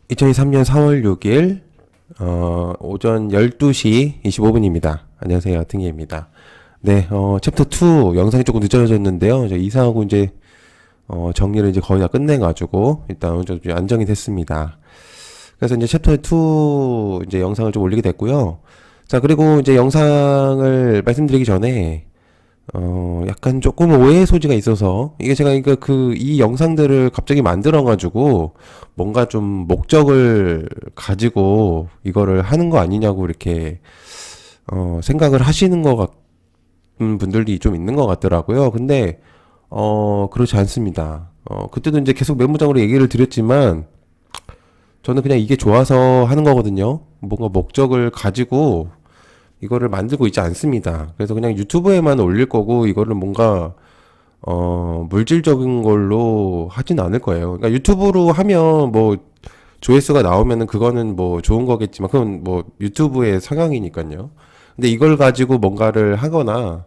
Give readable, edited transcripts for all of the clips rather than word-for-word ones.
2023년 4월 6일 오전 12시 25분입니다. 안녕하세요. 등희입니다. 네, 챕터 2 영상이 조금 늦어졌는데요. 이제 이사하고 이제 정리를 이제 거의 다 끝내가지고 일단 어느 정도 안정이 됐습니다. 그래서 이제 챕터 2 이제 영상을 좀 올리게 됐고요. 자, 그리고 이제 영상을 말씀드리기 전에 약간 조금 오해의 소지가 있어서, 이게 제가 이 영상들을 갑자기 만들어가지고, 뭔가 좀 목적을 가지고 이거를 하는 거 아니냐고 이렇게, 생각을 하시는 것 같은 분들이 좀 있는 것 같더라고요. 근데, 그렇지 않습니다. 그때도 이제 계속 메모장으로 얘기를 드렸지만, 저는 그냥 이게 좋아서 하는 거거든요. 뭔가 목적을 가지고, 이거를 만들고 있지 않습니다. 그래서 그냥 유튜브에만 올릴 거고, 이거를 뭔가, 물질적인 걸로 하진 않을 거예요. 그러니까 유튜브로 하면 뭐, 조회수가 나오면은 그거는 뭐 좋은 거겠지만, 그건 뭐 유튜브의 성향이니까요. 근데 이걸 가지고 뭔가를 하거나,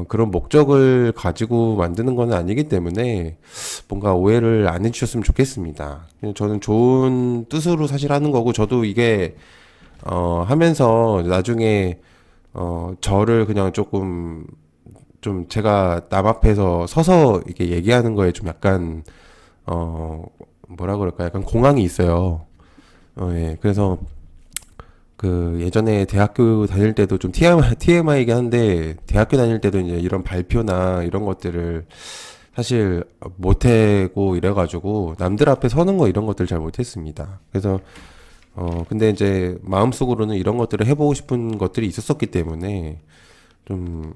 그런 목적을 가지고 만드는 건 아니기 때문에 뭔가 오해를 안 해주셨으면 좋겠습니다. 그냥 저는 좋은 뜻으로 사실 하는 거고, 저도 이게 하면서 나중에, 저를 그냥 조금, 좀 제가 남 앞에서 서서 이렇게 얘기하는 거에 좀 약간, 어, 뭐라 그럴까, 약간 공황이 있어요. 예. 그래서 그 예전에 대학교 다닐 때도 좀 TMI이긴 한데, 대학교 다닐 때도 이제 이런 발표나 이런 것들을 사실 못하고 이래가지고, 남들 앞에 서는 거 이런 것들 잘 못했습니다. 그래서 근데 이제 마음속으로는 이런 것들을 해보고 싶은 것들이 있었었기 때문에 좀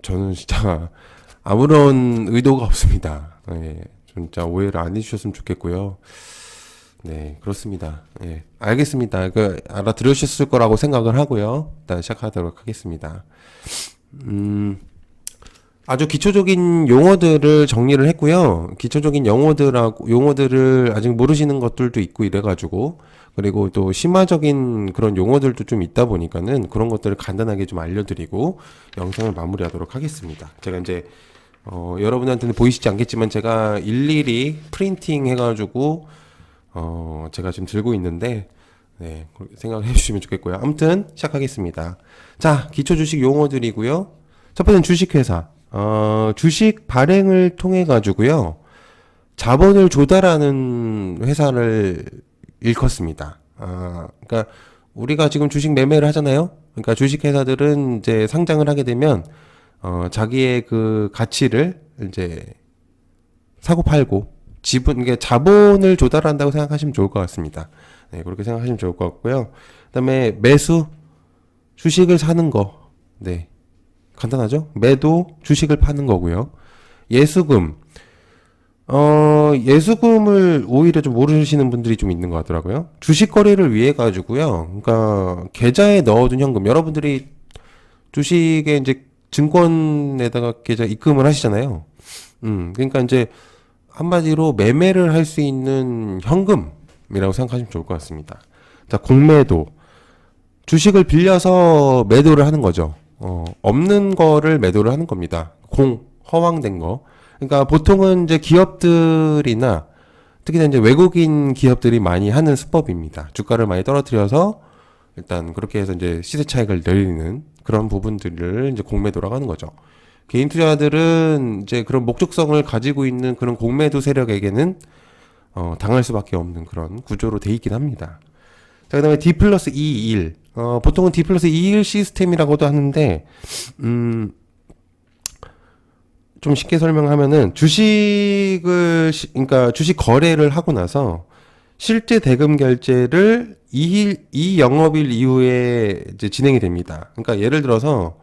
저는 진짜 아무런 의도가 없습니다. 예, 진짜 오해를 안 해주셨으면 좋겠고요. 네, 그렇습니다. 예, 알겠습니다. 알아들으셨을 거라고 생각을 하고요. 일단 시작하도록 하겠습니다. 아주 기초적인 용어들을 정리를 했고요. 기초적인 용어들을 아직 모르시는 것들도 있고 이래가지고, 그리고 또 심화적인 그런 용어들도 좀 있다 보니까는 그런 것들을 간단하게 좀 알려드리고 영상을 마무리하도록 하겠습니다. 제가 이제 여러분한테는 보이시지 않겠지만 제가 일일이 프린팅 해가지고 제가 지금 들고 있는데, 네, 그렇게 생각을 해주시면 좋겠고요. 아무튼 시작하겠습니다. 자, 기초 주식 용어들이고요. 첫 번째는 주식회사. 주식 발행을 통해 가지고요, 자본을 조달하는 회사를 일컫습니다. 그러니까 우리가 지금 주식 매매를 하잖아요. 그러니까 주식 회사들은 이제 상장을 하게 되면 자기의 그 가치를 이제 사고 팔고 이게 자본을 조달한다고 생각하시면 좋을 것 같습니다. 네, 그렇게 생각하시면 좋을 것 같고요. 그다음에 매수, 주식을 사는 거. 네. 간단하죠? 매도, 주식을 파는 거고요. 예수금. 예수금을 오히려 좀 모르시는 분들이 좀 있는 것 같더라고요. 주식 거래를 위해 가지고요. 그러니까 계좌에 넣어둔 현금. 여러분들이 주식에 이제 증권에다가 계좌 입금을 하시잖아요. 그러니까 이제 한마디로 매매를 할 수 있는 현금이라고 생각하시면 좋을 것 같습니다. 자, 공매도. 주식을 빌려서 매도를 하는 거죠. 없는 거를 매도를 하는 겁니다. 허황된 거. 그러니까 보통은 이제 기업들이나 특히나 이제 외국인 기업들이 많이 하는 수법입니다. 주가를 많이 떨어뜨려서 일단 그렇게 해서 이제 시세 차익을 내리는 그런 부분들을 이제 공매도라고 하는 거죠. 개인 투자들은 이제 그런 목적성을 가지고 있는 그런 공매도 세력에게는 당할 수밖에 없는 그런 구조로 돼 있긴 합니다. 자, 그다음에 D 플러스 2, 1. 보통은 D 플러스 2, 1 시스템이라고도 하는데, 좀 쉽게 설명하면은, 그러니까 주식 거래를 하고 나서, 실제 대금 결제를 2 영업일 이후에 이제 진행이 됩니다. 그러니까 예를 들어서,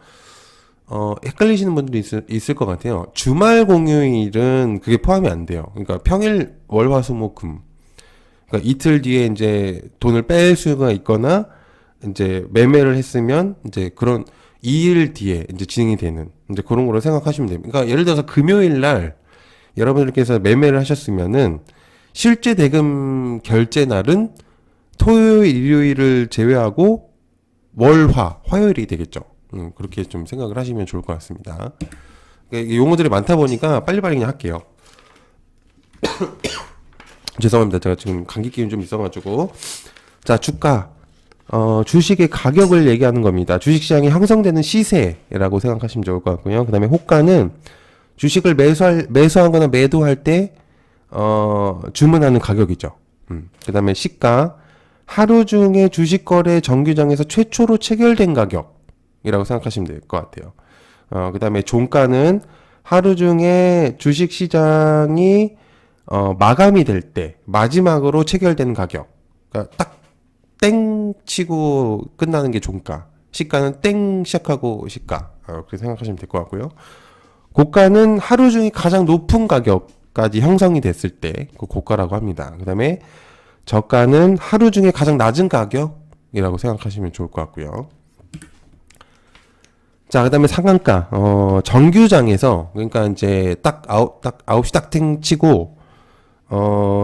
헷갈리시는 분들이 있을 것 같아요. 주말 공휴일은 그게 포함이 안 돼요. 그러니까 평일, 월, 화, 수, 목, 금. 그러니까 이틀 뒤에 이제 돈을 뺄 수가 있거나, 이제 매매를 했으면 이제 그런 2일 뒤에 이제 진행이 되는 이제 그런 거로 생각하시면 됩니다. 그러니까 예를 들어서 금요일 날 여러분들께서 매매를 하셨으면은 실제 대금 결제 날은 토요일, 일요일을 제외하고 화요일이 되겠죠. 그렇게 좀 생각을 하시면 좋을 것 같습니다. 그러니까 용어들이 많다 보니까 빨리빨리 그냥 할게요. 죄송합니다. 제가 지금 감기 기운 좀 있어가지고. 자, 주가. 주식의 가격을 얘기하는 겁니다. 주식시장이 형성되는 시세라고 생각하시면 좋을 것 같고요. 그 다음에 호가는 주식을 매수하거나 매도할 때, 주문하는 가격이죠. 그 다음에 시가. 하루 중에 주식 거래 정규장에서 최초로 체결된 가격이라고 생각하시면 될 것 같아요. 그 다음에 종가는 하루 중에 주식 시장이 마감이 될 때 마지막으로 체결되는 가격. 그러니까 딱 땡 치고 끝나는 게 종가. 시가는 땡 시작하고 시가. 그렇게 생각하시면 될 것 같고요. 고가는 하루 중에 가장 높은 가격까지 형성이 됐을 때 그 고가라고 합니다. 그 다음에 저가는 하루 중에 가장 낮은 가격이라고 생각하시면 좋을 것 같고요. 자, 그 다음에 상한가. 정규장에서, 그러니까 이제 딱 9시 딱 땡 치고,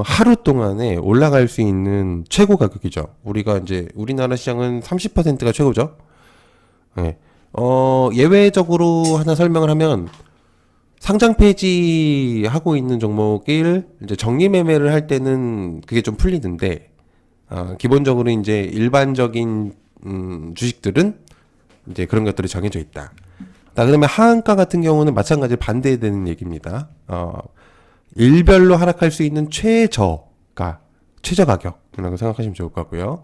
하루 동안에 올라갈 수 있는 최고 가격이죠. 우리가 이제, 우리나라 시장은 30%가 최고죠. 네. 예외적으로 하나 설명을 하면, 상장 폐지하고 있는 종목을 이제 정리 매매를 할 때는 그게 좀 풀리는데, 기본적으로 이제 일반적인, 주식들은 이제 그런 것들이 정해져 있다. 그다음에 하한가 같은 경우는 마찬가지로 반대되는 얘기입니다. 일별로 하락할 수 있는 최저 가격이라고 생각하시면 좋을 것 같고요.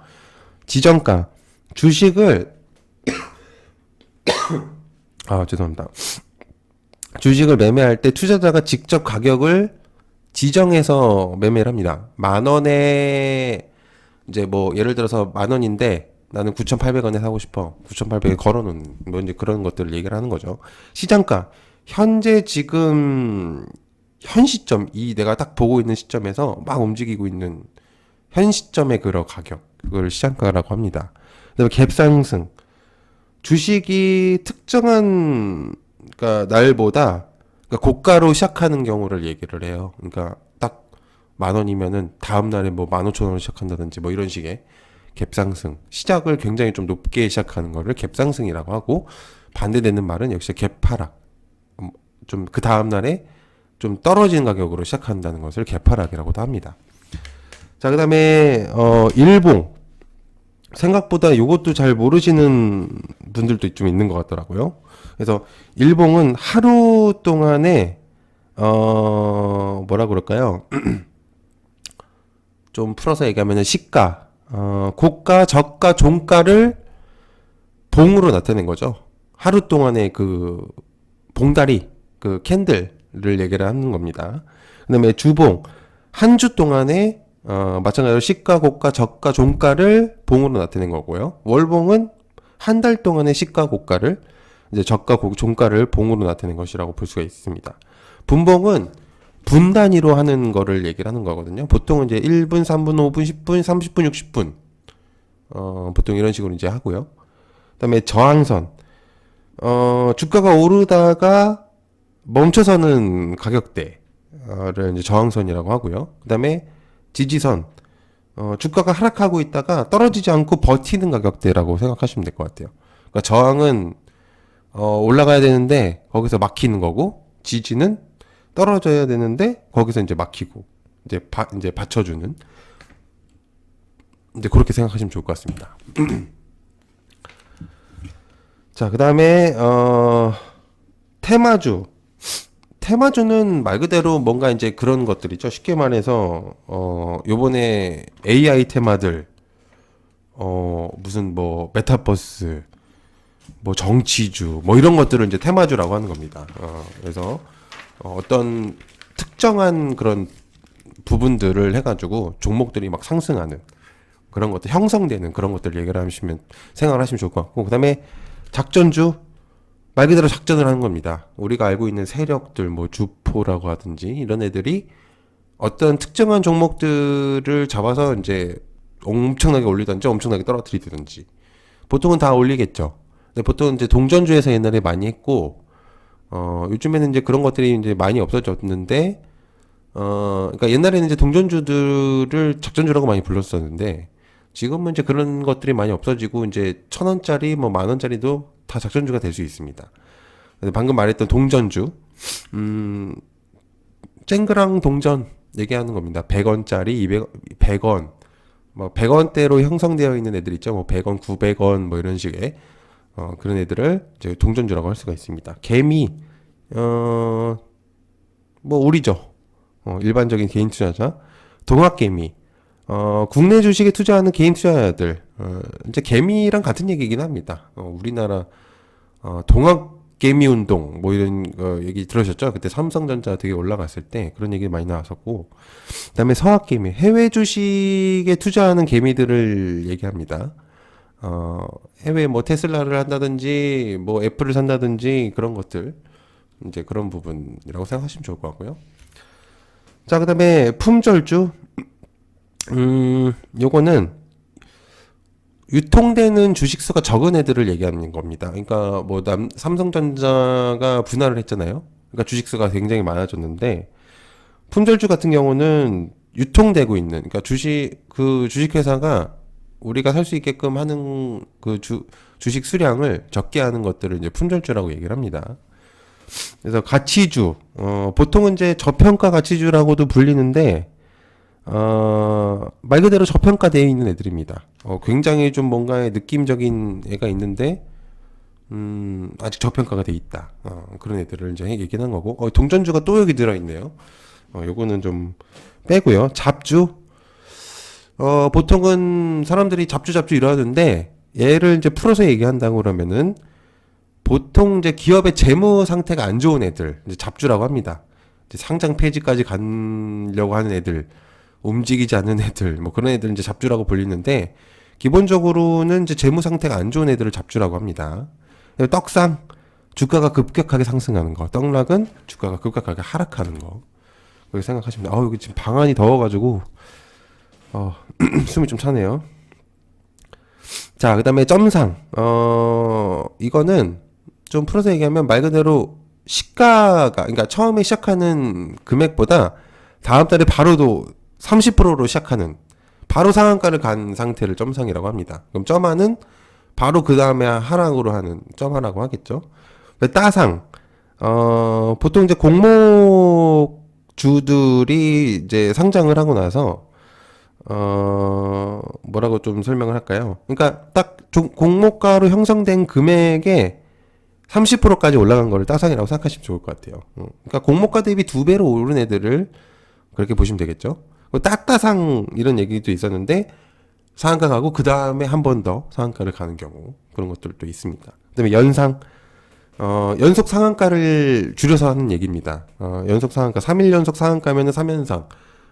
지정가, 주식을 죄송합니다. 주식을 매매할 때 투자자가 직접 가격을 지정해서 매매를 합니다. 10,000원에 이제 뭐 예를 들어서 10,000원인데 나는 9,800원에 사고 싶어. 9,800에 걸어놓는, 뭐 이제 그런 것들을 얘기를 하는 거죠. 시장가. 현재 지금, 현 시점, 이 내가 딱 보고 있는 시점에서 막 움직이고 있는 현 시점의 그런 가격. 그걸 시장가라고 합니다. 그 다음에 갭상승. 주식이 특정한, 그러니까 날보다, 그러니까 고가로 시작하는 경우를 얘기를 해요. 그러니까 딱 10,000원이면은 다음날에 뭐 15,000원으로 시작한다든지 뭐 이런 식의. 갭상승. 시작을 굉장히 좀 높게 시작하는 거를 갭상승이라고 하고, 반대되는 말은 역시 갭하락. 좀 그 다음날에 좀 떨어지는 가격으로 시작한다는 것을 갭하락이라고도 합니다. 자, 그 다음에, 일봉. 생각보다 이것도 잘 모르시는 분들도 좀 있는 것 같더라고요. 그래서 일봉은 하루 동안에, 뭐라 그럴까요? 좀 풀어서 얘기하면은 시가, 고가, 저가, 종가를 봉으로 나타낸 거죠. 하루 동안의 그 봉다리, 그 캔들을 얘기를 하는 겁니다. 그 다음에 주봉, 한 주 동안에 마찬가지로 시가, 고가, 저가, 종가를 봉으로 나타낸 거고요. 월봉은 한 달 동안의 시가, 고가를 이제 저가, 종가를 봉으로 나타낸 것이라고 볼 수가 있습니다. 분봉은 분 단위로 하는 거를 얘기를 하는 거거든요. 보통은 이제 1분, 3분, 5분, 10분, 30분, 60분. 보통 이런 식으로 이제 하고요. 그 다음에 저항선. 주가가 오르다가 멈춰서는 가격대를 이제 저항선이라고 하고요. 그 다음에 지지선. 주가가 하락하고 있다가 떨어지지 않고 버티는 가격대라고 생각하시면 될 것 같아요. 그러니까 저항은, 올라가야 되는데 거기서 막히는 거고, 지지는 떨어져야 되는데 거기서 이제 막히고 이제 받쳐주는 이제 그렇게 생각하시면 좋을 것 같습니다. 자, 그다음에 테마주는 말 그대로 뭔가 이제 그런 것들이죠. 쉽게 말해서 요번에 AI 테마들 무슨 뭐 메타버스 뭐 정치주 뭐 이런 것들을 이제 테마주라고 하는 겁니다. 그래서 어떤 특정한 그런 부분들을 해가지고 종목들이 막 상승하는 그런 것들, 형성되는 그런 것들을 얘기를 하시면, 생각을 하시면 좋을 것 같고, 그 다음에 작전주, 말 그대로 작전을 하는 겁니다. 우리가 알고 있는 세력들, 뭐 주포라고 하든지 이런 애들이 어떤 특정한 종목들을 잡아서 이제 엄청나게 올리든지 엄청나게 떨어뜨리든지, 보통은 다 올리겠죠. 근데 보통은 이제 동전주에서 옛날에 많이 했고, 요즘에는 이제 그런 것들이 이제 많이 없어졌는데, 그러니까 옛날에는 이제 동전주들을 작전주라고 많이 불렀었는데, 지금은 이제 그런 것들이 많이 없어지고, 이제 1,000원짜리, 뭐 10,000원짜리도 다 작전주가 될 수 있습니다. 방금 말했던 동전주, 쨍그랑 동전, 얘기하는 겁니다. 100원짜리, 100원, 뭐 100원대로 형성되어 있는 애들 있죠. 뭐 100원, 900원 뭐 이런 식의 그런 애들을 이제 동전주라고 할 수가 있습니다. 개미, 뭐 우리죠. 일반적인 개인 투자자, 동학개미, 국내 주식에 투자하는 개인 투자자들, 이제 개미랑 같은 얘기긴 합니다. 우리나라 동학개미 운동 뭐 이런 얘기 들으셨죠? 그때 삼성전자 되게 올라갔을 때 그런 얘기 많이 나왔었고, 그다음에 서학개미, 해외 주식에 투자하는 개미들을 얘기합니다. 해외 뭐 테슬라를 한다든지 뭐 애플을 산다든지 그런 것들, 이제 그런 부분이라고 생각하시면 좋을 것 같고요. 자, 그다음에 품절주, 요거는 유통되는 주식수가 적은 애들을 얘기하는 겁니다. 그러니까 뭐 삼성전자가 분할을 했잖아요. 그러니까 주식수가 굉장히 많아졌는데, 품절주 같은 경우는 유통되고 있는, 그러니까 그 주식회사가 우리가 살 수 있게끔 하는 그 주식 수량을 적게 하는 것들을 이제 품절주라고 얘기를 합니다. 그래서 가치주, 보통은 이제 저평가 가치주라고도 불리는데, 말 그대로 저평가되어 있는 애들입니다. 굉장히 좀 뭔가의 느낌적인 애가 있는데, 아직 저평가가 돼 있다. 그런 애들을 이제 얘기한 거고, 동전주가 또 여기 들어있네요. 요거는 좀 빼고요. 잡주, 보통은 사람들이 잡주 이러는데, 얘를 이제 풀어서 얘기한다고 그러면은, 보통 이제 기업의 재무 상태가 안 좋은 애들, 이제 잡주라고 합니다. 이제 상장 폐지까지 가려고 하는 애들, 움직이지 않는 애들, 뭐 그런 애들은 이제 잡주라고 불리는데, 기본적으로는 이제 재무 상태가 안 좋은 애들을 잡주라고 합니다. 떡상, 주가가 급격하게 상승하는 거. 떡락은 주가가 급격하게 하락하는 거. 그렇게 생각하시면 돼요. 여기 지금 방 안이 더워가지고, 숨이 좀 차네요. 자, 그 다음에 점상. 이거는 좀 풀어서 얘기하면 말 그대로 시가가, 그러니까 처음에 시작하는 금액보다 다음 달에 바로도 30%로 시작하는, 바로 상한가를 간 상태를 점상이라고 합니다. 그럼 점하는 바로 그 다음에 하락으로 하는 점하라고 하겠죠. 따상, 보통 이제 공모주들이 이제 상장을 하고 나서, 뭐라고 좀 설명을 할까요? 그러니까 딱 공모가로 형성된 금액의 30%까지 올라간 거를 따상이라고 생각하시면 좋을 것 같아요. 그러니까 공모가 대비 2배로 오른 애들을 그렇게 보시면 되겠죠. 따따상 이런 얘기도 있었는데, 상한가 가고 그 다음에 한 번 더 상한가를 가는 경우, 그런 것들도 있습니다. 그 다음에 연상, 연속 상한가를 줄여서 하는 얘기입니다. 연속 상한가, 3일 연속 상한가면은 3연상.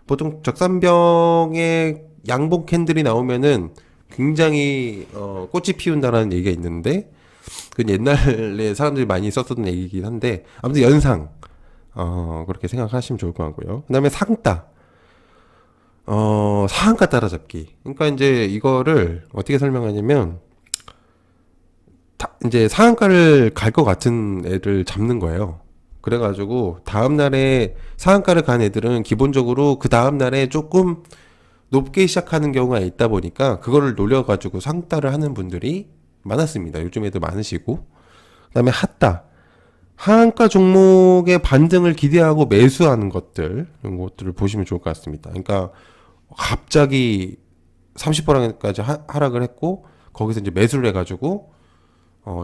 보통 적산병에 양봉 캔들이 나오면은 굉장히 꽃이 피운다라는 얘기가 있는데, 그건 옛날에 사람들이 많이 썼던 얘기긴 한데, 아무튼 연상, 그렇게 생각하시면 좋을 것 같고요. 그 다음에 상따, 상한가 따라잡기. 그러니까 이제 이거를 어떻게 설명하냐면, 이제 상한가를 갈 것 같은 애를 잡는 거예요. 그래가지고 다음날에 상한가를 간 애들은 기본적으로 그 다음날에 조금 높게 시작하는 경우가 있다 보니까 그거를 노려가지고 상따를 하는 분들이 많았습니다. 요즘에도 많으시고. 그 다음에 핫따, 하한가 종목의 반등을 기대하고 매수하는 것들, 이런 것들을 보시면 좋을 것 같습니다. 그러니까 갑자기 30%까지 하락을 했고, 거기서 이제 매수를 해가지고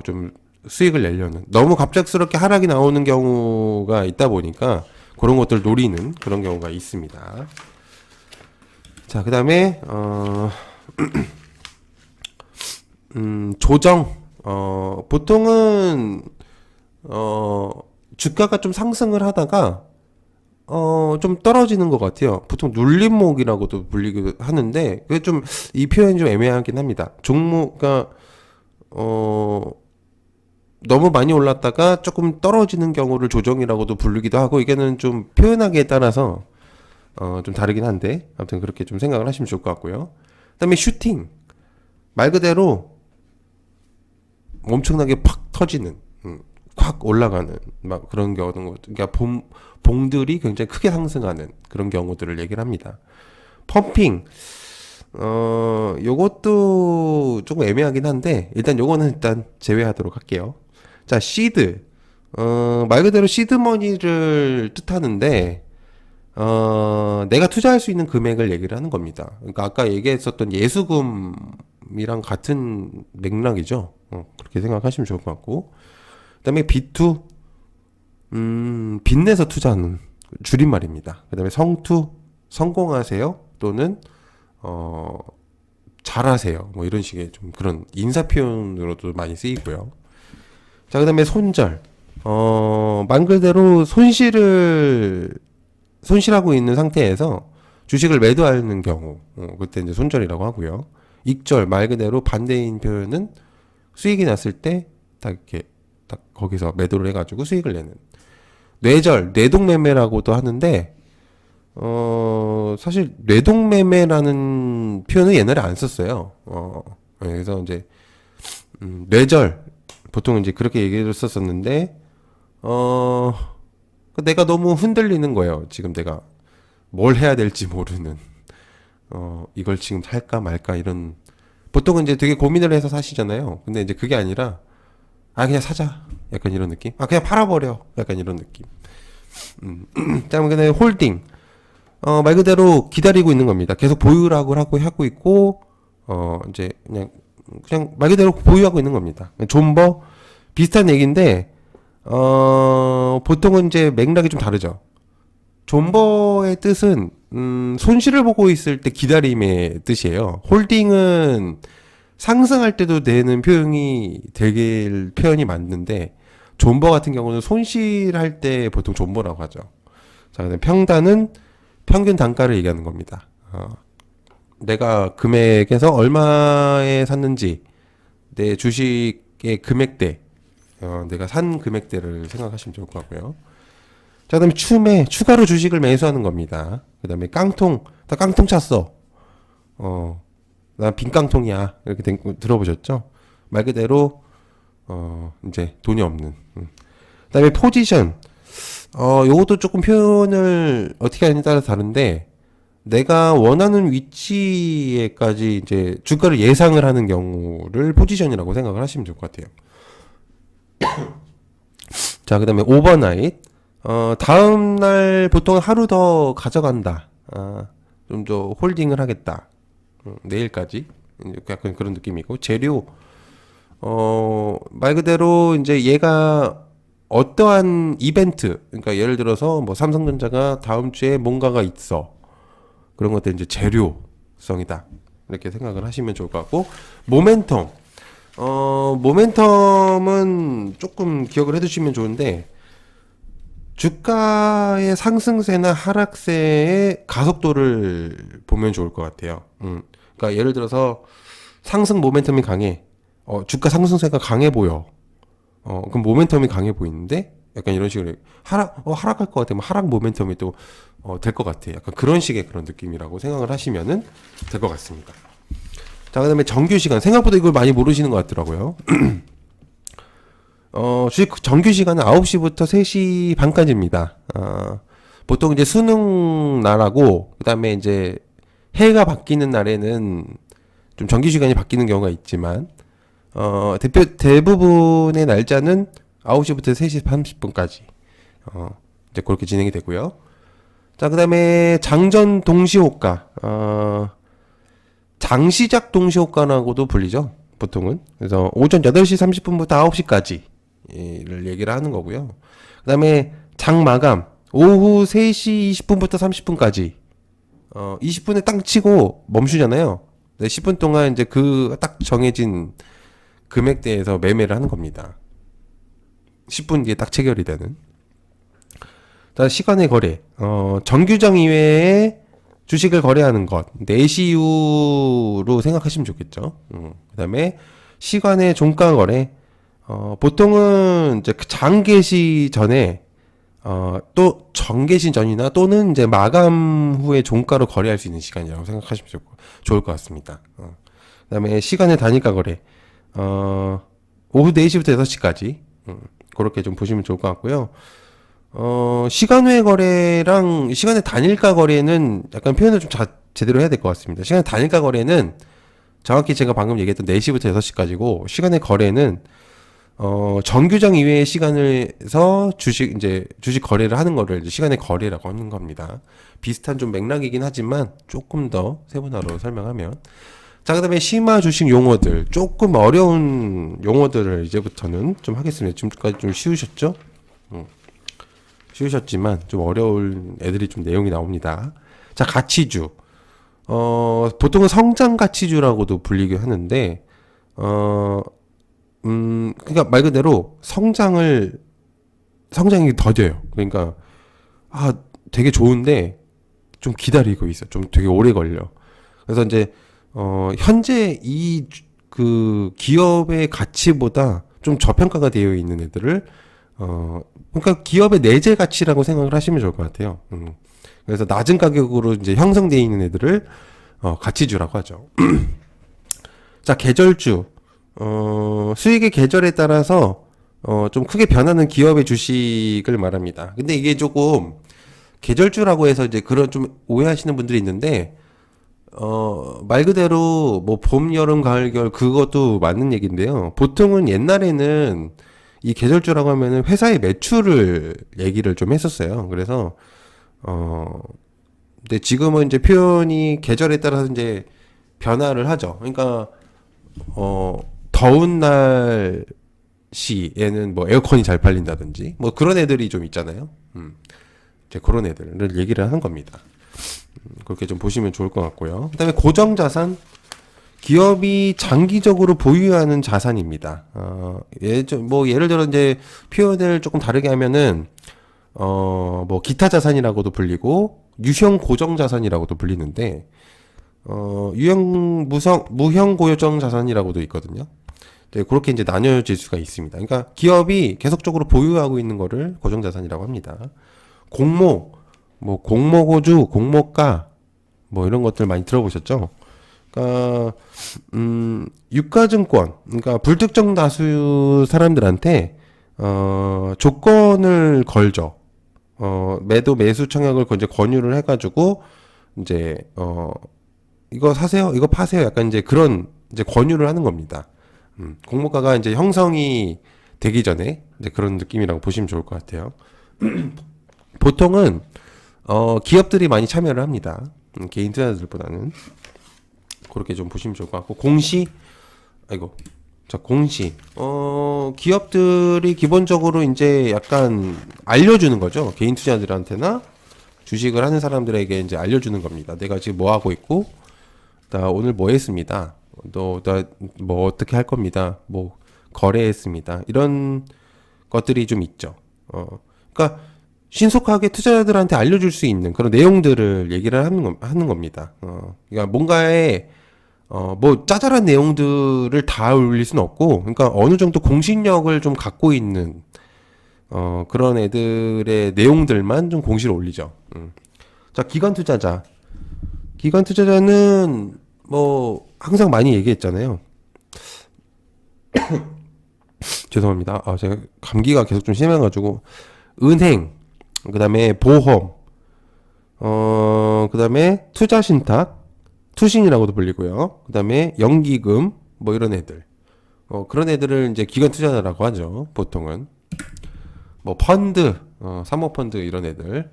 좀 수익을 내려는, 너무 갑작스럽게 하락이 나오는 경우가 있다 보니까 그런 것들 노리는 그런 경우가 있습니다. 자, 그 다음에 조정, 보통은 주가가 좀 상승을 하다가 좀 떨어지는 것 같아요. 보통 눌림목이라고도 불리기도 하는데, 그게 좀 이 표현이 좀 애매하긴 합니다. 종목가 너무 많이 올랐다가 조금 떨어지는 경우를 조정이라고도 부르기도 하고, 이게는 좀 표현하기에 따라서 좀 다르긴 한데, 아무튼 그렇게 좀 생각을 하시면 좋을 것 같고요. 그다음에 슈팅, 말 그대로 엄청나게 팍 터지는, 확 올라가는 막 그런 경우, 그러니까 봉들이 굉장히 크게 상승하는 그런 경우들을 얘기를 합니다. 펌핑, 요것도 조금 애매하긴 한데, 요거는 일단 제외하도록 할게요. 자, 시드. 말 그대로 시드머니를 뜻하는데, 내가 투자할 수 있는 금액을 얘기를 하는 겁니다. 그러니까 아까 얘기했었던 예수금이랑 같은 맥락이죠. 그렇게 생각하시면 좋을 것 같고. 그다음에 B2, 빚내서 투자하는 줄임말입니다. 그다음에 성투, 성공하세요 또는 잘하세요. 뭐 이런 식의 좀 그런 인사 표현으로도 많이 쓰이고요. 자, 그다음에 손절. 말 그대로 손실하고 있는 상태에서 주식을 매도하는 경우, 그때 이제 손절이라고 하고요. 익절, 말 그대로 반대인 표현은 수익이 났을 때 딱 이렇게 딱 거기서 매도를 해가지고 수익을 내는. 뇌절, 뇌동매매라고도 하는데, 사실 뇌동매매라는 표현을 옛날에 안 썼어요. 그래서 이제 뇌절 보통 이제 그렇게 얘기를 썼었는데, 내가 너무 흔들리는 거예요. 지금 내가 뭘 해야 될지 모르는. 이걸 지금 살까 말까 이런. 보통은 이제 되게 고민을 해서 사시잖아요. 근데 이제 그게 아니라, 그냥 사자. 약간 이런 느낌. 그냥 팔아버려. 약간 이런 느낌. 그다음에 그다음에 홀딩. 말 그대로 기다리고 있는 겁니다. 계속 보유라고 하고 있고, 이제 그냥 말 그대로 보유하고 있는 겁니다. 존버 비슷한 얘기인데, 보통은 이제 맥락이 좀 다르죠. 존버의 뜻은 손실을 보고 있을 때 기다림의 뜻이에요. 홀딩은 상승할 때도 되는 표현이 맞는데, 존버 같은 경우는 손실할 때 보통 존버라고 하죠. 자, 그다음에 평단은 평균 단가를 얘기하는 겁니다. 내가 금액에서 얼마에 샀는지, 내 주식의 금액대, 내가 산 금액대를 생각하시면 좋을 것 같고요. 자, 그다음에 추가로 주식을 매수하는 겁니다. 그다음에 깡통, 나 깡통 찼어. 나 빈 깡통이야. 이렇게 들어보셨죠? 말 그대로 이제 돈이 없는. 그다음에 포지션. 요것도 조금 표현을 어떻게 하느냐에 따라 다른데, 내가 원하는 위치에까지 이제 주가를 예상을 하는 경우를 포지션이라고 생각을 하시면 좋을 것 같아요. 자, 그다음에 오버나잇. 다음날 보통 하루 더 가져간다. 좀 더 홀딩을 하겠다. 내일까지. 약간 그런 느낌이고. 재료. 말 그대로 이제 얘가 어떠한 이벤트, 그러니까 예를 들어서 뭐 삼성전자가 다음 주에 뭔가가 있어. 그런 것들 이제 재료성이다. 이렇게 생각을 하시면 좋을 것 같고, 모멘텀. 모멘텀은 조금 기억을 해두시면 좋은데, 주가의 상승세나 하락세의 가속도를 보면 좋을 것 같아요. 그러니까 예를 들어서 상승 모멘텀이 강해. 주가 상승세가 강해 보여. 그럼 모멘텀이 강해 보이는데, 약간 이런 식으로 하락할 것 같으면 하락 모멘텀이 또 될 것 같아. 약간 그런 식의 그런 느낌이라고 생각을 하시면은 될 것 같습니다. 자, 그다음에 정규 시간. 생각보다 이걸 많이 모르시는 것 같더라고요. 주식 정규 시간은 9시부터 3시 반까지입니다. 보통 이제 수능 날하고, 그 다음에 이제 해가 바뀌는 날에는 좀 정규 시간이 바뀌는 경우가 있지만, 대부분의 날짜는 9시부터 3시 30분까지, 이제 그렇게 진행이 되고요. 자, 그 다음에 장전 동시호가, 장시작 동시호가라고도 불리죠. 보통은. 그래서 오전 8시 30분부터 9시까지를 얘기를 하는 거고요. 그 다음에 장마감, 오후 3시 20분부터 30분까지. 20분에 땅 치고 멈추잖아요. 10분 동안 이제 그 딱 정해진 금액대에서 매매를 하는 겁니다. 10분 뒤에 딱 체결이 되는. 시간의 거래. 정규장 이외에 주식을 거래하는 것. 4시 이후로 생각하시면 좋겠죠. 그 다음에 시간의 종가 거래. 보통은 이제 장 개시 전에, 또 정 개시 전이나 또는 이제 마감 후에 종가로 거래할 수 있는 시간이라고 생각하시면 좋을 것 같습니다. 그 다음에 시간의 단일가 거래. 오후 4시부터 6시까지. 그렇게 좀 보시면 좋을 것 같고요. 시간외 거래랑 시간의 단일가 거래는 약간 표현을 좀 제대로 해야 될 것 같습니다. 시간의 단일가 거래는 정확히 제가 방금 얘기했던 4시부터 6시까지고, 시간의 거래는 정규정 이외의 시간에서 주식 거래를 하는 거를 이제 시간의 거래라고 하는 겁니다. 비슷한 좀 맥락이긴 하지만 조금 더 세분화로 설명하면. 자, 그 다음에 심화 주식 용어들. 조금 어려운 용어들을 이제부터는 좀 하겠습니다. 지금까지 좀 쉬우셨죠? 쉬우셨지만 좀 어려울 애들이 좀 내용이 나옵니다. 자, 가치주. 보통은 성장 가치주라고도 불리기도 하는데, 그러니까 말 그대로 성장이 더뎌요. 그러니까, 되게 좋은데, 좀 기다리고 있어. 좀 되게 오래 걸려. 그래서 이제, 현재 그 기업의 가치보다 좀 저평가가 되어 있는 애들을, 그러니까 기업의 내재 가치라고 생각을 하시면 좋을 것 같아요. 그래서 낮은 가격으로 이제 형성되어 있는 애들을, 가치주라고 하죠. 자, 계절주. 수익의 계절에 따라서 좀 크게 변하는 기업의 주식을 말합니다. 근데 이게 조금 계절주라고 해서 이제 그런 좀 오해하시는 분들이 있는데 말 그대로 뭐 봄, 여름, 가을, 겨울 그것도 맞는 얘기인데요. 보통은 옛날에는 이 계절주라고 하면은 회사의 매출을 얘기를 좀 했었어요. 그래서 근데 지금은 이제 표현이 계절에 따라서 이제 변화를 하죠. 그러니까 더운 날씨에는 뭐 에어컨이 잘 팔린다든지 뭐 그런 애들이 좀 있잖아요. 이제 그런 애들을 얘기를 하는 겁니다. 그렇게 좀 보시면 좋을 것 같고요. 그다음에 고정자산, 기업이 장기적으로 보유하는 자산입니다. 예를 들어 이제 표현을 조금 다르게 하면은 뭐 기타 자산이라고도 불리고 유형 고정 자산이라고도 불리는데 무형 고정 자산이라고도 있거든요. 네, 그렇게 이제 나뉘어질 수가 있습니다. 그러니까 기업이 계속적으로 보유하고 있는 거를 고정 자산이라고 합니다. 공모, 뭐 공모고주, 공모가 뭐 이런 것들 많이 들어보셨죠? 그러니까 유가증권, 그러니까 불특정 다수 사람들한테 조건을 걸죠. 매수 청약을 이제 권유를 해가지고 이제 이거 사세요, 이거 파세요, 약간 이제 그런 이제 권유를 하는 겁니다. 공모가가 이제 형성이 되기 전에 이제 그런 느낌이라고 보시면 좋을 것 같아요. 보통은 기업들이 많이 참여를 합니다. 개인 투자자들보다는 그렇게 좀 보시면 좋을 것 같고 공시, 공시. 기업들이 기본적으로 이제 약간 알려주는 거죠. 개인 투자자들한테나 주식을 하는 사람들에게 이제 알려주는 겁니다. 내가 지금 뭐 하고 있고, 나 오늘 뭐 했습니다. 나 뭐 어떻게 할 겁니다. 뭐 거래했습니다. 이런 것들이 좀 있죠. 그러니까 신속하게 투자자들한테 알려줄 수 있는 그런 내용들을 얘기를 하는 겁니다. 그러니까 뭔가에 뭐 짜잘한 내용들을 다 올릴 수는 없고, 그러니까 어느 정도 공신력을 좀 갖고 있는 그런 애들의 내용들만 좀 공시를 올리죠. 자, 기관 투자자. 기관 투자자는 뭐 항상 많이 얘기했잖아요. 죄송합니다. 제가 감기가 계속 좀 심해가지고 은행, 그다음에 보험, 그다음에 투자신탁, 투신이라고도 불리고요. 그다음에 연기금, 뭐 이런 애들. 그런 애들을 이제 기관 투자자라고 하죠. 보통은 뭐 펀드, 사모펀드 이런 애들.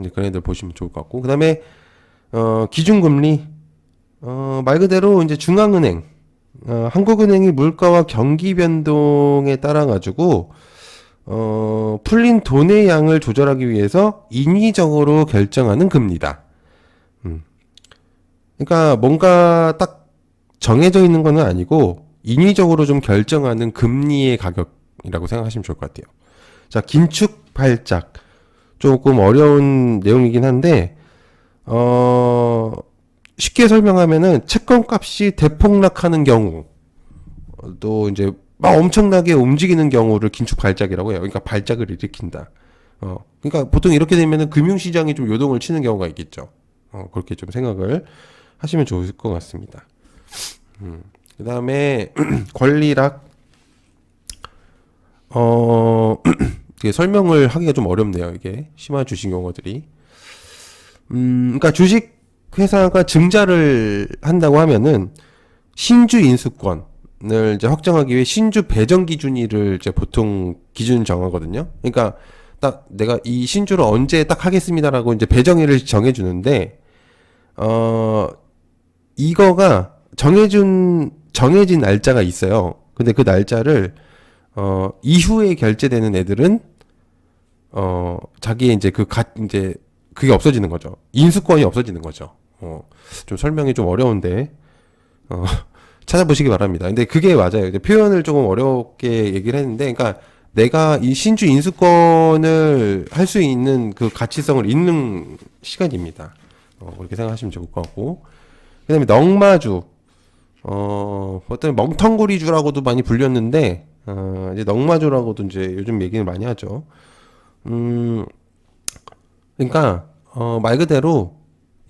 이제 그런 애들 보시면 좋을 것 같고. 그다음에 기준금리, 말 그대로 이제 중앙은행, 한국은행이 물가와 경기 변동에 따라 가지고 풀린 돈의 양을 조절하기 위해서 인위적으로 결정하는 금리다. 그러니까 뭔가 딱 정해져 있는 건 아니고 인위적으로 좀 결정하는 금리의 가격이라고 생각하시면 좋을 것 같아요. 자, 긴축 발작. 조금 어려운 내용이긴 한데 쉽게 설명하면은 채권 값이 대폭락하는 경우, 또 이제 막 엄청나게 움직이는 경우를 긴축 발작이라고 해요. 그러니까 발작을 일으킨다. 그러니까 보통 이렇게 되면은 금융시장이 좀 요동을 치는 경우가 있겠죠. 그렇게 좀 생각을 하시면 좋을 것 같습니다. 그 다음에 권리락. 이게 설명을 하기가 좀 어렵네요. 이게 심한 주식 용어들이. 그러니까 주식 회사가 증자를 한다고 하면은 신주 인수권, 이제 확정하기 위해 신주 배정 기준일을 이제 보통 기준 정하거든요. 그러니까 딱 내가 이 신주를 언제 딱 하겠습니다라고 이제 배정일을 정해주는데 이거가 정해진 날짜가 있어요. 근데 그 날짜를 이후에 결제되는 애들은 자기의 이제 이제 그게 없어지는 거죠. 인수권이 없어지는 거죠. 좀 설명이 좀 어려운데 찾아보시기 바랍니다. 근데 그게 맞아요. 이제 표현을 조금 어렵게 얘기를 했는데, 그러니까 내가 이 신주 인수권을 할 수 있는 그 가치성을 잇는 시간입니다. 그렇게 생각하시면 좋을 것 같고. 그 다음에 넉마주. 어떤 멍텅구리주라고도 많이 불렸는데, 이제 넉마주라고도 이제 요즘 얘기를 많이 하죠. 그러니까, 말 그대로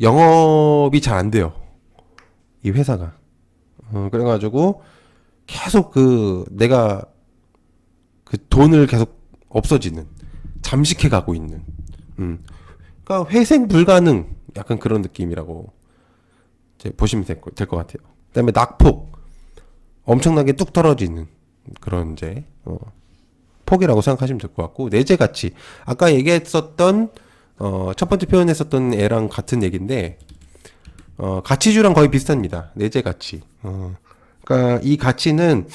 영업이 잘 안 돼요. 이 회사가. 그래가지고 계속 내가 그 돈을 계속 없어지는, 잠식해 가고 있는, 그러니까 회생 불가능, 약간 그런 느낌이라고 이제 보시면 될 것 같아요. 그다음에 낙폭, 엄청나게 뚝 떨어지는 그런 이제 폭이라고 생각하시면 될 것 같고, 내재 가치, 아까 얘기했었던 첫 번째 표현했었던 애랑 같은 얘기인데, 가치주랑 거의 비슷합니다. 내재 가치. 그러니까 이 가치는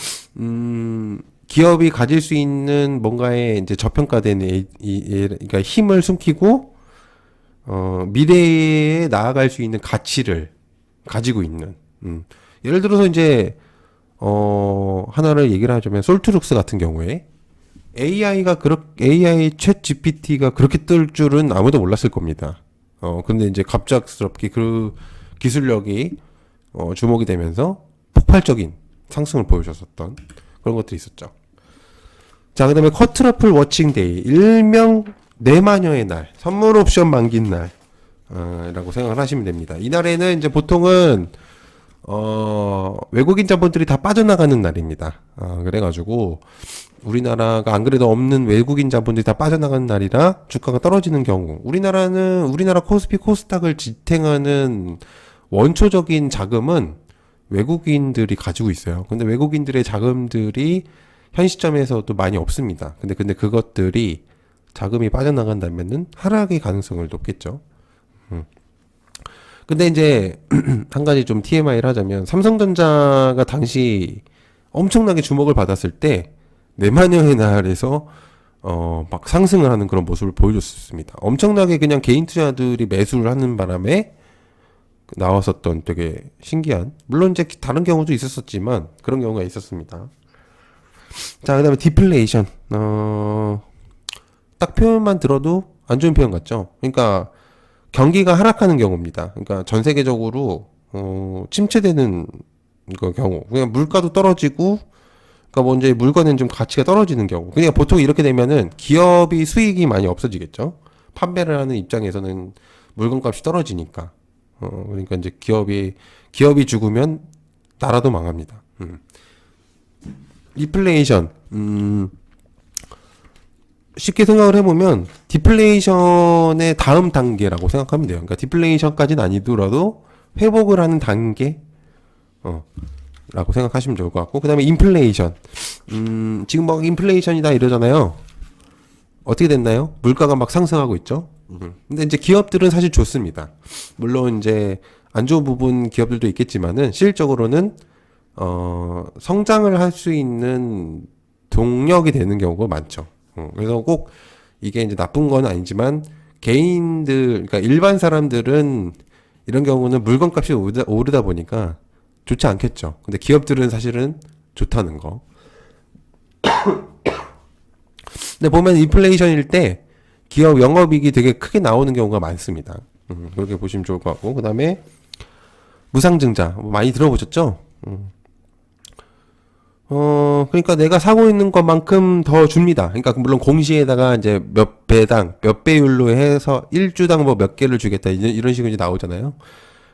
기업이 가질 수 있는 뭔가의 이제 저평가된 그러니까 힘을 숨기고 미래에 나아갈 수 있는 가치를 가지고 있는. 예를 들어서 이제 하나를 얘기를 하자면 솔트룩스 같은 경우에 AI 챗 GPT가 그렇게 뜰 줄은 아무도 몰랐을 겁니다. 근데 이제 갑작스럽게 그 기술력이 주목이 되면서 폭발적인 상승을 보여줬었던 그런 것들이 있었죠. 자, 그다음에 커트러플 워칭데이, 일명 내마녀의 날, 선물 옵션 만긴 날, 라고 생각을 하시면 됩니다. 이 날에는 이제 보통은 외국인 자본들이 다 빠져나가는 날입니다. 그래가지고 우리나라가 안 그래도 없는 외국인 자본들이 다 빠져나가는 날이라 주가가 떨어지는 경우, 우리나라 코스피 코스닥을 지탱하는 원초적인 자금은 외국인들이 가지고 있어요. 근데 외국인들의 자금들이 현 시점에서도 많이 없습니다. 근데 그것들이 자금이 빠져나간다면은 하락의 가능성을 높겠죠. 근데 이제 한 가지 좀 TMI를 하자면, 삼성전자가 당시 엄청나게 주목을 받았을 때 내마녀의 날에서 막 상승을 하는 그런 모습을 보여줬습니다. 엄청나게 그냥 개인 투자들이 매수를 하는 바람에 나왔었던 되게 신기한, 물론 이제 다른 경우도 있었었지만 그런 경우가 있었습니다. 자, 그다음에 디플레이션. 딱 표현만 들어도 안 좋은 표현 같죠? 그러니까 경기가 하락하는 경우입니다. 그러니까 전 세계적으로 침체되는 그 경우, 그냥 물가도 떨어지고, 그러니까 뭐 이제 물건은 좀 가치가 떨어지는 경우. 그러니까 보통 이렇게 되면은 기업이 수익이 많이 없어지겠죠. 판매를 하는 입장에서는 물건값이 떨어지니까. 그러니까 이제 기업이 죽으면 나라도 망합니다. 인플레이션. 쉽게 생각을 해보면 디플레이션의 다음 단계라고 생각하면 돼요. 그러니까 디플레이션까지는 아니더라도 회복을 하는 단계, 라고 생각하시면 좋을 것 같고, 그 다음에 인플레이션. 지금 막 인플레이션이다 이러잖아요. 어떻게 됐나요? 물가가 막 상승하고 있죠. 근데 이제 기업들은 사실 좋습니다. 물론 이제 안 좋은 부분 기업들도 있겠지만은 실질적으로는 성장을 할 수 있는 동력이 되는 경우가 많죠. 그래서 꼭 이게 이제 나쁜 건 아니지만 개인들, 그러니까 일반 사람들은 이런 경우는 물건값이 오르다 보니까 좋지 않겠죠. 근데 기업들은 사실은 좋다는 거. 근데 보면 인플레이션일 때 기업 영업이익이 되게 크게 나오는 경우가 많습니다. 그렇게 보시면 좋을 것 같고, 그 다음에 무상증자 많이 들어보셨죠? 그러니까 내가 사고 있는 것만큼 더 줍니다. 그러니까 물론 공시에다가 이제 몇 배당, 몇 배율로 해서 1주당 뭐 몇 개를 주겠다, 이런 식으로 이제 나오잖아요.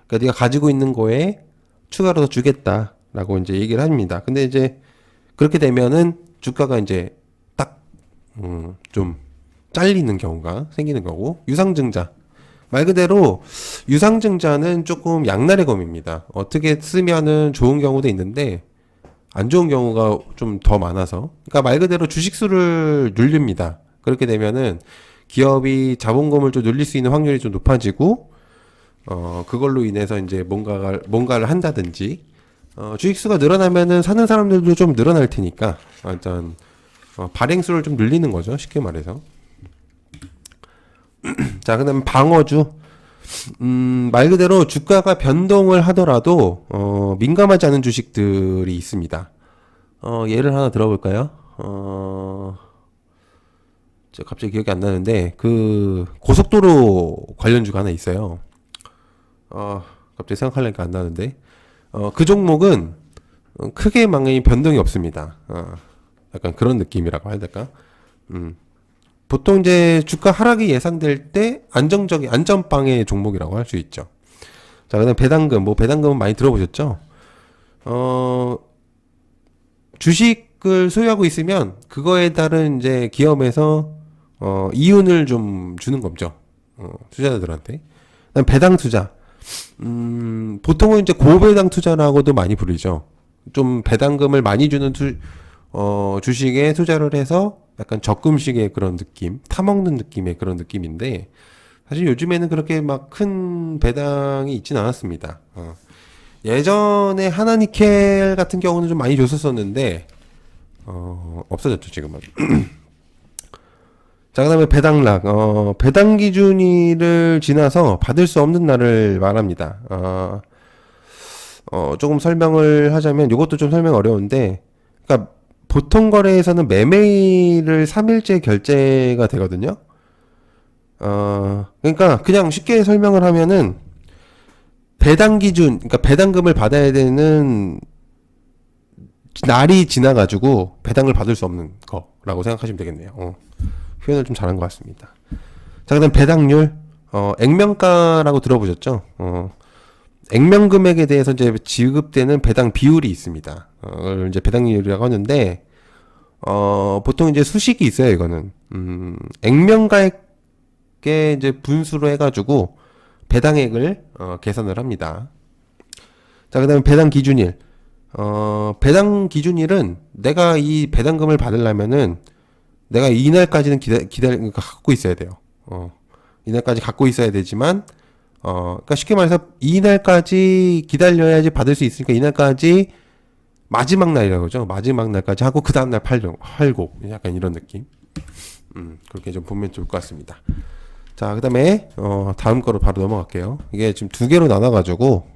그러니까 네가 가지고 있는 거에 추가로 더 주겠다라고 이제 얘기를 합니다. 근데 이제 그렇게 되면은 주가가 이제 딱 좀 잘리는 경우가 생기는 거고, 유상증자, 말 그대로 유상증자는 조금 양날의 검입니다. 어떻게 쓰면은 좋은 경우도 있는데 안 좋은 경우가 좀 더 많아서. 그러니까 말 그대로 주식수를 늘립니다. 그렇게 되면은 기업이 자본금을 좀 늘릴 수 있는 확률이 좀 높아지고, 그걸로 인해서 이제 뭔가를 한다든지, 주식수가 늘어나면은 사는 사람들도 좀 늘어날 테니까, 일단, 발행수를 좀 늘리는 거죠. 쉽게 말해서. 자, 그 다음에 방어주. 말 그대로 주가가 변동을 하더라도, 민감하지 않은 주식들이 있습니다. 예를 하나 들어볼까요? 저 갑자기 기억이 안 나는데, 그, 고속도로 관련주가 하나 있어요. 갑자기 생각하려니까 안 나는데, 그 종목은 크게 망이 변동이 없습니다. 약간 그런 느낌이라고 해야 될까? 보통 이제 주가 하락이 예상될 때 안전빵의 종목이라고 할 수 있죠. 자, 그다음 배당금. 뭐 배당금은 많이 들어보셨죠? 주식을 소유하고 있으면 그거에 따른 이제 기업에서 이윤을 좀 주는 거죠. 투자자들한테. 그다음 배당 투자. 보통은 이제 고배당 투자라고도 많이 부르죠. 좀 배당금을 많이 주는 주식에 투자를 해서 약간 적금식의 그런 느낌, 타먹는 느낌의 그런 느낌인데, 사실 요즘에는 그렇게 막 큰 배당이 있진 않았습니다. 예전에 하나니켈 같은 경우는 좀 많이 줬었었는데, 없어졌죠, 지금은. 자, 그 다음에 배당락. 배당 기준일을 지나서 받을 수 없는 날을 말합니다. 조금 설명을 하자면, 이것도 좀 설명 어려운데, 그러니까 보통 거래에서는 매매일을 3일째 결제가 되거든요. 그러니까 그냥 쉽게 설명을 하면은, 배당 기준, 그러니까 배당금을 받아야 되는 날이 지나가지고 배당을 받을 수 없는 거라고 생각하시면 되겠네요. 표현을 좀 잘한 것 같습니다. 자, 그다음 배당률, 액면가라고 들어보셨죠? 액면 금액에 대해서 이제 지급되는 배당 비율이 있습니다. 그걸 이제 배당률이라고 하는데, 보통 이제 수식이 있어요, 이거는. 액면가액에 이제 분수로 해가지고 배당액을 계산을 합니다. 자, 그다음에 배당 기준일. 배당 기준일은 내가 이 배당금을 받으려면은 내가 이날까지는 갖고 있어야 돼요. 이날까지 갖고 있어야 되지만, 그러니까 쉽게 말해서 이날까지 기다려야지 받을 수 있으니까 이날까지 마지막 날이라고 그러죠. 마지막 날까지 하고 그 다음날 팔고 약간 이런 느낌. 그렇게 좀 보면 좋을 것 같습니다. 자, 그 다음에 다음 거로 바로 넘어갈게요. 이게 지금 두 개로 나눠가지고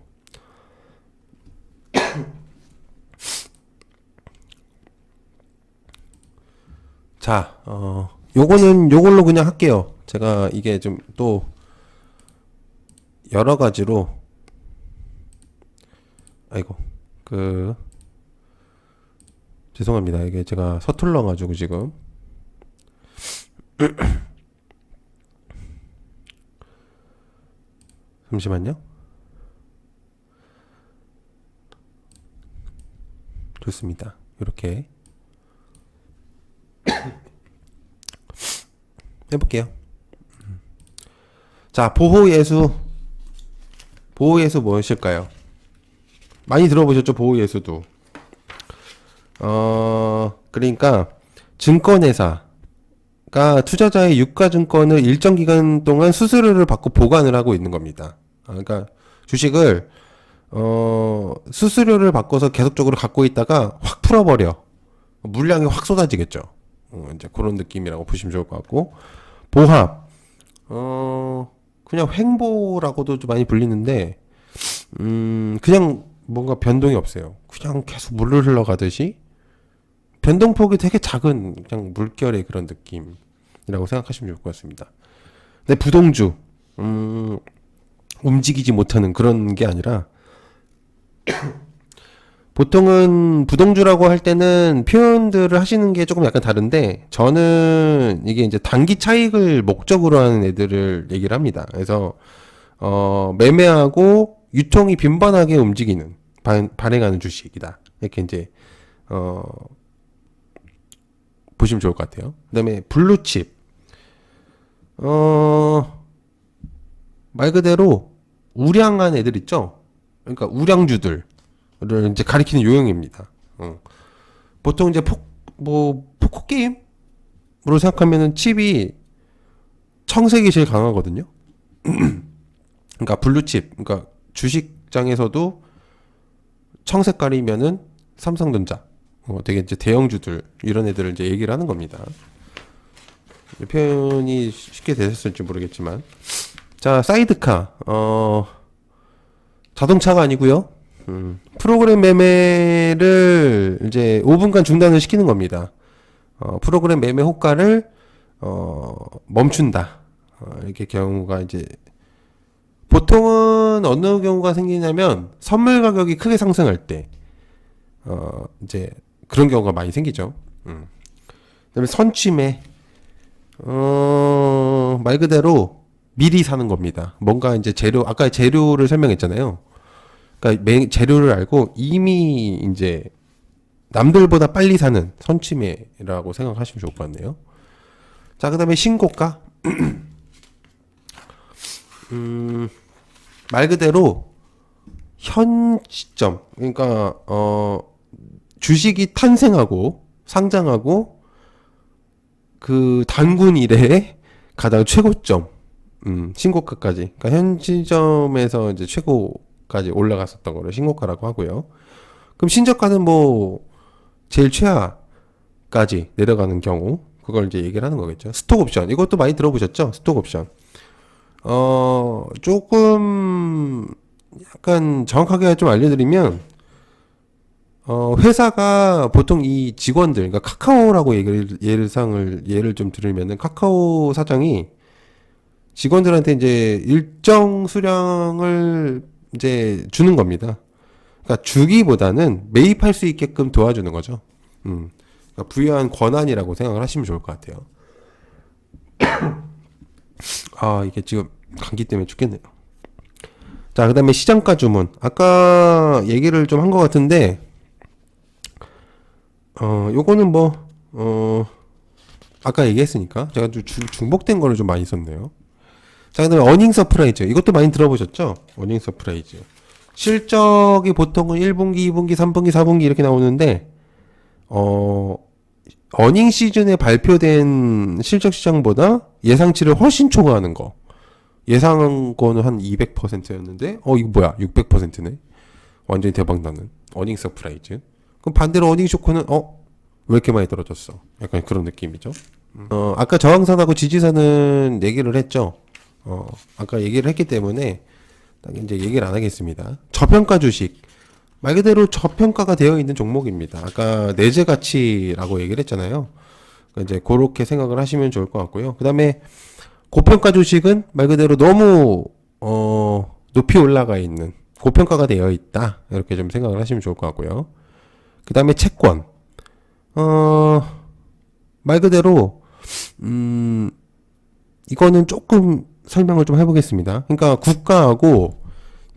자, 요걸로 그냥 할게요. 제가 이게 좀 또 여러 가지로, 아이고, 죄송합니다. 이게 제가 서툴러가지고 지금. 잠시만요. 좋습니다. 이렇게 해볼게요. 자, 보호예수 무엇일까요? 많이 들어보셨죠? 보호예수도. 그러니까 증권회사가 투자자의 유가증권을 일정 기간 동안 수수료를 받고 보관을 하고 있는 겁니다. 그러니까 주식을 수수료를 받고서 계속적으로 갖고 있다가 확 풀어버려. 물량이 확 쏟아지겠죠. 이제 그런 느낌이라고 보시면 좋을 것 같고, 보합. 그냥 횡보라고도 좀 많이 불리는데, 그냥 뭔가 변동이 없어요. 그냥 계속 물을 흘러가듯이 변동폭이 되게 작은 그냥 물결의 그런 느낌이라고 생각하시면 좋을 것 같습니다. 근데 부동주, 움직이지 못하는 그런 게 아니라, 보통은 부동주라고 할 때는 표현들을 하시는 게 조금 약간 다른데, 저는 이게 이제 단기 차익을 목적으로 하는 애들을 얘기를 합니다. 그래서 매매하고 유통이 빈번하게 움직이는 발행하는 주식이다. 이렇게 이제 보시면 좋을 것 같아요. 그다음에 블루칩. 말 그대로 우량한 애들 있죠. 그러니까 우량주들을 이제 가리키는 요령입니다. 보통 이제 포커 게임으로 생각하면은 칩이 청색이 제일 강하거든요. 그러니까 블루칩, 그러니까 주식장에서도 청색깔이면은 삼성전자, 되게 이제 대형주들 이런 애들을 이제 얘기를 하는 겁니다. 표현이 쉽게 되셨을지 모르겠지만, 자 사이드카, 자동차가 아니고요. 프로그램 매매를 이제 5분간 중단을 시키는 겁니다. 프로그램 매매 호가를 멈춘다. 이렇게 경우가 이제 보통은 어느 경우가 생기냐면 선물 가격이 크게 상승할 때 이제 그런 경우가 많이 생기죠. 그다음에 선취매, 말 그대로 미리 사는 겁니다. 뭔가 이제 아까 재료를 설명했잖아요. 그러니까 재료를 알고 이미 이제 남들보다 빨리 사는 선취매라고 생각하시면 좋을 것 같네요. 자, 그다음에 신고가. 말 그대로 현 시점, 그러니까 주식이 탄생하고 상장하고 그 단군 이래의 가장 최고점, 신고가까지, 그러니까 현 시점에서 이제 최고까지 올라갔었던 거를 신고가라고 하고요. 그럼 신저가는 뭐 제일 최하까지 내려가는 경우, 그걸 이제 얘기를 하는 거겠죠. 스톡 옵션, 이것도 많이 들어보셨죠? 스톡 옵션. 조금 약간 정확하게 좀 알려드리면, 회사가 보통 이 직원들, 그러니까 카카오라고 예를 좀 들으면은, 카카오 사장이 직원들한테 이제 일정 수량을 이제 주는 겁니다. 그러니까 주기보다는 매입할 수 있게끔 도와주는 거죠. 그러니까 부여한 권한이라고 생각을 하시면 좋을 것 같아요. 이게 지금 감기 때문에 죽겠네요. 자, 그 다음에 시장가 주문. 아까 얘기를 좀 한 것 같은데, 요거는 아까 얘기했으니까, 제가 좀 중복된 거를 좀 많이 썼네요. 자, 그 다음에 어닝 서프라이즈. 이것도 많이 들어보셨죠? 어닝 서프라이즈. 실적이 보통은 1분기, 2분기, 3분기, 4분기 이렇게 나오는데, 어닝 시즌에 발표된 실적 시장보다 예상치를 훨씬 초과하는 거. 예상한 거는 한 200%였는데, 이거 뭐야? 600%네? 완전히 대박나는 어닝 서프라이즈. 그럼 반대로 어닝 쇼크는, 왜 이렇게 많이 떨어졌어? 약간 그런 느낌이죠. 아까 저항선하고 지지선은 얘기를 했죠. 아까 얘기를 했기 때문에, 이제 얘기를 안 하겠습니다. 저평가 주식. 말 그대로 저평가가 되어 있는 종목입니다. 아까 내재 가치라고 얘기를 했잖아요. 이제 그렇게 생각을 하시면 좋을 것 같고요. 그 다음에 고평가 주식은 말 그대로 너무 높이 올라가 있는, 고평가가 되어 있다, 이렇게 좀 생각을 하시면 좋을 것 같고요. 그 다음에 채권, 말 그대로 이거는 조금 설명을 좀 해보겠습니다. 그러니까 국가하고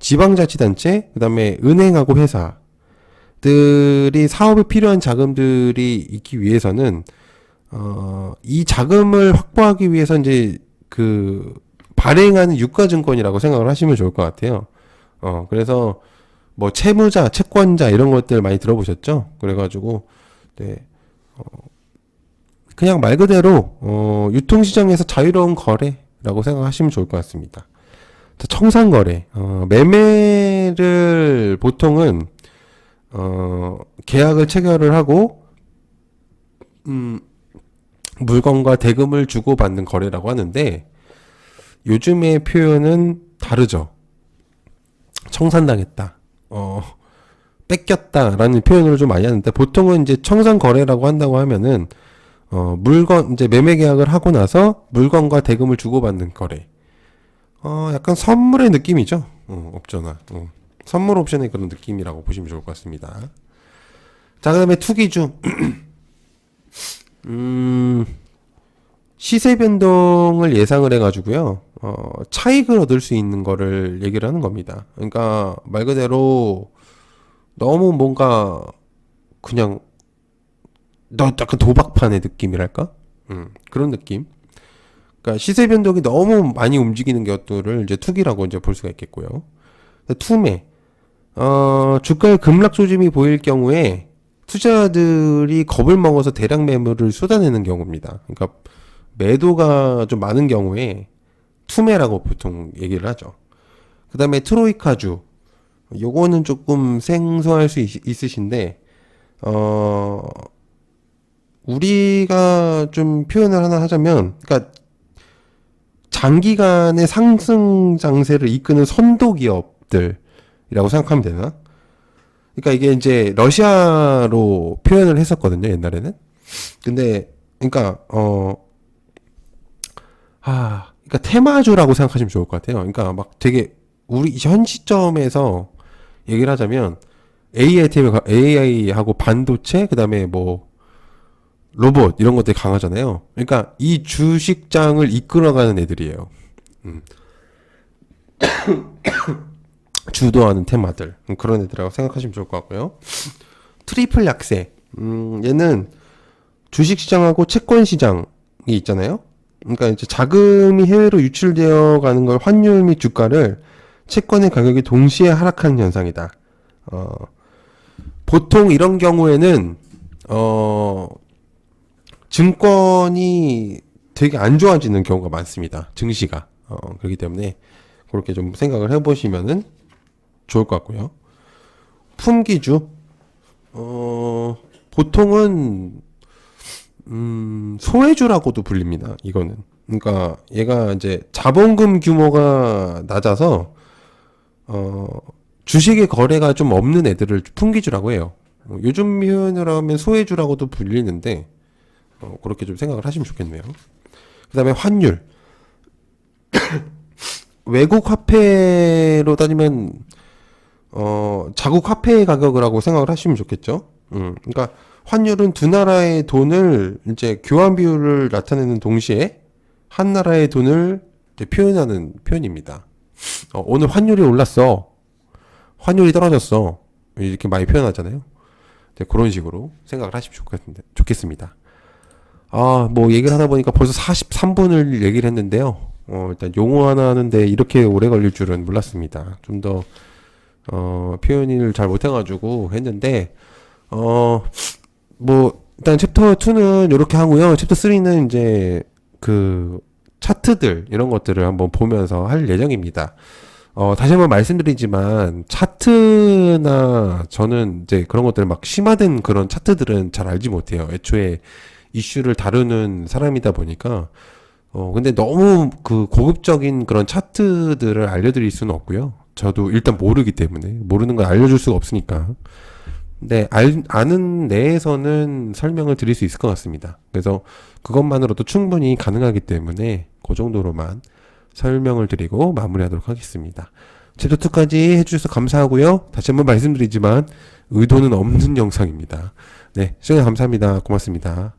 지방자치단체, 그 다음에 은행하고 회사들이 사업에 필요한 자금들이 있기 위해서는 이 자금을 확보하기 위해서 이제 그 발행하는 유가증권이라고 생각을 하시면 좋을 것 같아요. 그래서 뭐 채무자, 채권자 이런 것들 많이 들어보셨죠? 그래가지고 네, 그냥 말 그대로 유통시장에서 자유로운 거래라고 생각하시면 좋을 것 같습니다. 자, 청산거래, 매매를 보통은 계약을 체결을 하고 물건과 대금을 주고받는 거래라고 하는데, 요즘의 표현은 다르죠. 청산당했다, 뺏겼다라는 표현을 좀 많이 하는데, 보통은 이제 청산거래라고 한다고 하면은 이제 매매 계약을 하고 나서 물건과 대금을 주고받는 거래. 약간 선물의 느낌이죠. 옵션화. 선물 옵션의 그런 느낌이라고 보시면 좋을 것 같습니다. 자, 그 다음에 투기주. 시세 변동을 예상을 해가지고요, 차익을 얻을 수 있는 거를 얘기를 하는 겁니다. 그러니까 말 그대로 너무 뭔가 그냥 약간 도박판의 느낌이랄까? 그런 느낌. 그러니까 시세 변동이 너무 많이 움직이는 것들을 이제 투기라고 이제 볼 수가 있겠고요. 투매. 주가의 급락 조짐이 보일 경우에 투자자들이 겁을 먹어서 대량 매물을 쏟아내는 경우입니다. 그러니까 매도가 좀 많은 경우에 투매라고 보통 얘기를 하죠. 그 다음에 트로이카주. 요거는 조금 생소할 수 있으신데, 우리가 좀 표현을 하나 하자면, 그러니까 장기간의 상승 장세를 이끄는 선도 기업들이라고 생각하면 되나? 그러니까 이게 이제 러시아로 표현을 했었거든요, 옛날에는. 근데, 그러니까, 그러니까 테마주라고 생각하시면 좋을 것 같아요. 그러니까 막 되게 우리 현 시점에서 얘기를 하자면 AI하고 반도체, 그다음에 뭐 로봇 이런 것들이 강하잖아요. 그러니까 이 주식장을 이끌어가는 애들이에요. 주도하는 테마들, 그런 애들이라고 생각하시면 좋을 것 같고요. 트리플 약세. 얘는 주식시장하고 채권시장이 있잖아요. 그러니까 이제 자금이 해외로 유출되어 가는 걸 환율 및 주가를 채권의 가격이 동시에 하락하는 현상이다. 보통 이런 경우에는 증권이 되게 안 좋아지는 경우가 많습니다. 증시가. 그렇기 때문에 그렇게 좀 생각을 해보시면은 좋을 것 같고요. 품기주. 보통은 소외주라고도 불립니다. 이거는. 그러니까 얘가 이제 자본금 규모가 낮아서 주식의 거래가 좀 없는 애들을 품기주라고 해요. 요즘 표현으로 하면 소외주라고도 불리는데 그렇게 좀 생각을 하시면 좋겠네요. 그다음에 환율. 외국 화폐로 따지면 자국 화폐의 가격이라고 생각을 하시면 좋겠죠. 그러니까 환율은 두 나라의 돈을 이제 교환 비율을 나타내는 동시에 한 나라의 돈을 이제 표현하는 표현입니다. 오늘 환율이 올랐어. 환율이 떨어졌어. 이렇게 많이 표현하잖아요. 네, 그런 식으로 생각을 하시면 좋겠습니다. 뭐 얘기를 하다 보니까 벌써 43분을 얘기를 했는데요. 일단 용어 하나 하는데 이렇게 오래 걸릴 줄은 몰랐습니다. 좀 더 표현을 잘 못해가지고 했는데 뭐 일단 챕터 2는 이렇게 하고요. 챕터 3는 이제 그 차트들 이런 것들을 한번 보면서 할 예정입니다. 다시 한번 말씀드리지만 차트나 저는 이제 그런 것들 막 심화된 그런 차트들은 잘 알지 못해요. 애초에 이슈를 다루는 사람이다 보니까 근데 너무 그 고급적인 그런 차트들을 알려드릴 수는 없고요. 저도 일단 모르기 때문에 모르는 걸 알려줄 수가 없으니까. 근데 아는 내에서는 설명을 드릴 수 있을 것 같습니다. 그래서 그것만으로도 충분히 가능하기 때문에 그 정도로만 설명을 드리고 마무리하도록 하겠습니다. 챕터 2까지 해주셔서 감사하고요. 다시 한번 말씀드리지만 의도는 없는 영상입니다. 네, 시청해 감사합니다. 고맙습니다.